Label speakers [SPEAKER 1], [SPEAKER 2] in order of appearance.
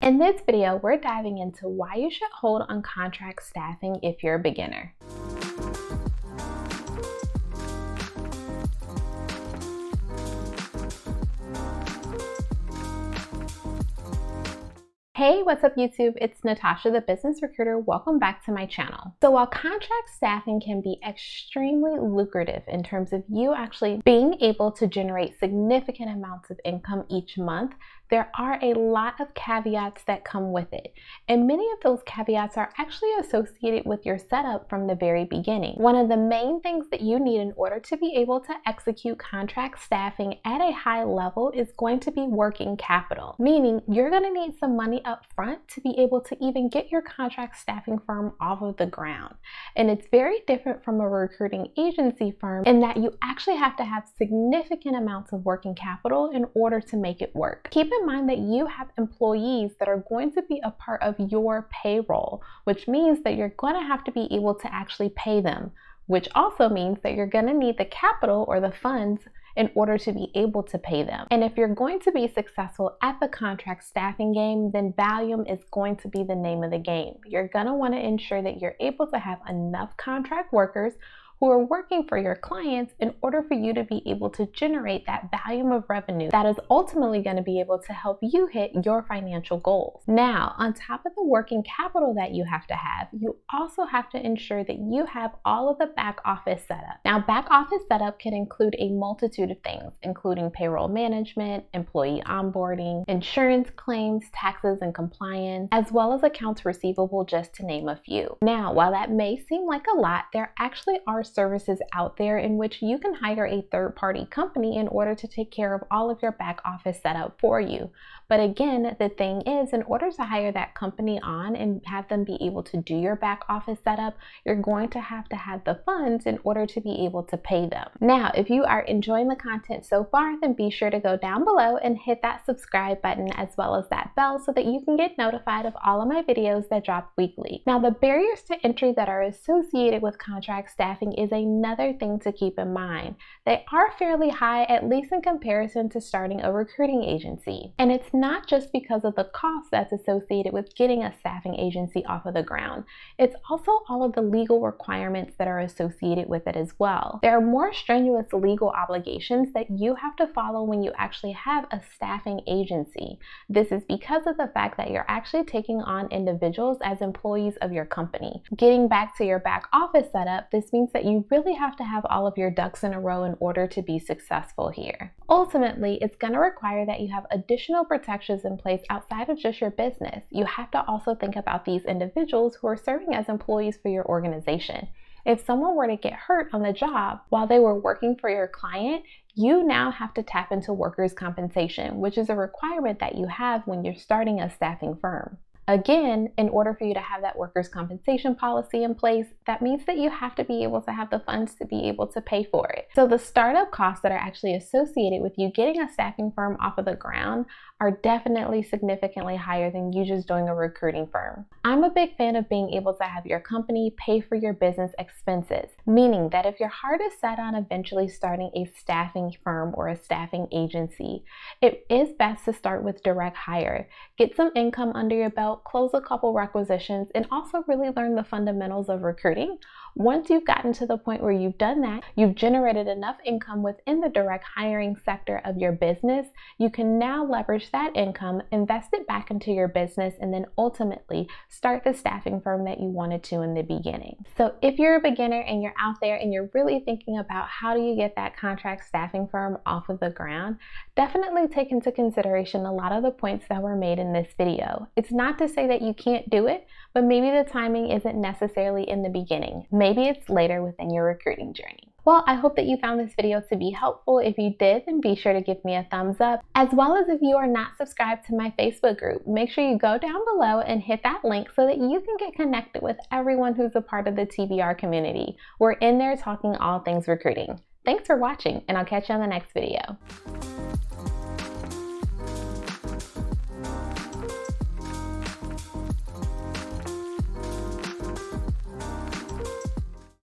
[SPEAKER 1] In this video, we're diving into why you should hold on contract staffing if you're a beginner. Hey, what's up YouTube? It's Natasha, the business recruiter. Welcome back to my channel. So while contract staffing can be extremely lucrative in terms of you actually being able to generate significant amounts of income each month, there are a lot of caveats that come with it. And many of those caveats are actually associated with your setup from the very beginning. One of the main things that you need in order to be able to execute contract staffing at a high level is going to be working capital, meaning you're going to need some money up front to be able to even get your contract staffing firm off of the ground. And it's very different from a recruiting agency firm in that you actually have to have significant amounts of working capital in order to make it work. Keep in mind that you have employees that are going to be a part of your payroll, which means that you're going to have to be able to actually pay them, which also means that you're going to need the capital or the funds in order to be able to pay them. And if you're going to be successful at the contract staffing game, then volume is going to be the name of the game. You're going to want to ensure that you're able to have enough contract workers who are working for your clients in order for you to be able to generate that volume of revenue that is ultimately going to be able to help you hit your financial goals. Now, on top of the working capital that you have, you also have to ensure that you have all of the back office setup. Now, back office setup can include a multitude of things, including payroll management, employee onboarding, insurance claims, taxes and compliance, as well as accounts receivable, just to name a few. Now, while that may seem like a lot, there actually are services out there in which you can hire a third-party company in order to take care of all of your back office setup for you. But again, the thing is, in order to hire that company on and have them be able to do your back office setup, you're going to have the funds in order to be able to pay them. Now, if you are enjoying the content so far, then be sure to go down below and hit that subscribe button as well as that bell so that you can get notified of all of my videos that drop weekly. Now, the barriers to entry that are associated with contract staffing is another thing to keep in mind. They are fairly high, at least in comparison to starting a recruiting agency. And it's not just because of the cost that's associated with getting a staffing agency off of the ground. It's also all of the legal requirements that are associated with it as well. There are more strenuous legal obligations that you have to follow when you actually have a staffing agency. This is because of the fact that you're actually taking on individuals as employees of your company. Getting back to your back office setup, this means that you really have to have all of your ducks in a row in order to be successful here. Ultimately, it's going to require that you have additional protections in place outside of just your business. You have to also think about these individuals who are serving as employees for your organization. If someone were to get hurt on the job while they were working for your client, you now have to tap into workers' compensation, which is a requirement that you have when you're starting a staffing firm. Again, in order for you to have that workers' compensation policy in place, that means that you have to be able to have the funds to be able to pay for it. So the startup costs that are actually associated with you getting a staffing firm off of the ground are definitely significantly higher than you just doing a recruiting firm. I'm a big fan of being able to have your company pay for your business expenses, meaning that if your heart is set on eventually starting a staffing firm or a staffing agency, it is best to start with direct hire. Get some income under your belt, close a couple requisitions, and also really learn the fundamentals of recruiting. Once you've gotten to the point where you've done that, you've generated enough income within the direct hiring sector of your business, you can now leverage that income, invest it back into your business, and then ultimately start the staffing firm that you wanted to in the beginning. So if you're a beginner and you're out there and you're really thinking about how do you get that contract staffing firm off of the ground, definitely take into consideration a lot of the points that were made in this video. It's not to say that you can't do it, but maybe the timing isn't necessarily in the beginning. Maybe it's later within your recruiting journey. Well, I hope that you found this video to be helpful. If you did, then be sure to give me a thumbs up. As well as if you are not subscribed to my Facebook group, make sure you go down below and hit that link so that you can get connected with everyone who's a part of the TBR community. We're in there talking all things recruiting. Thanks for watching, and I'll catch you on the next video.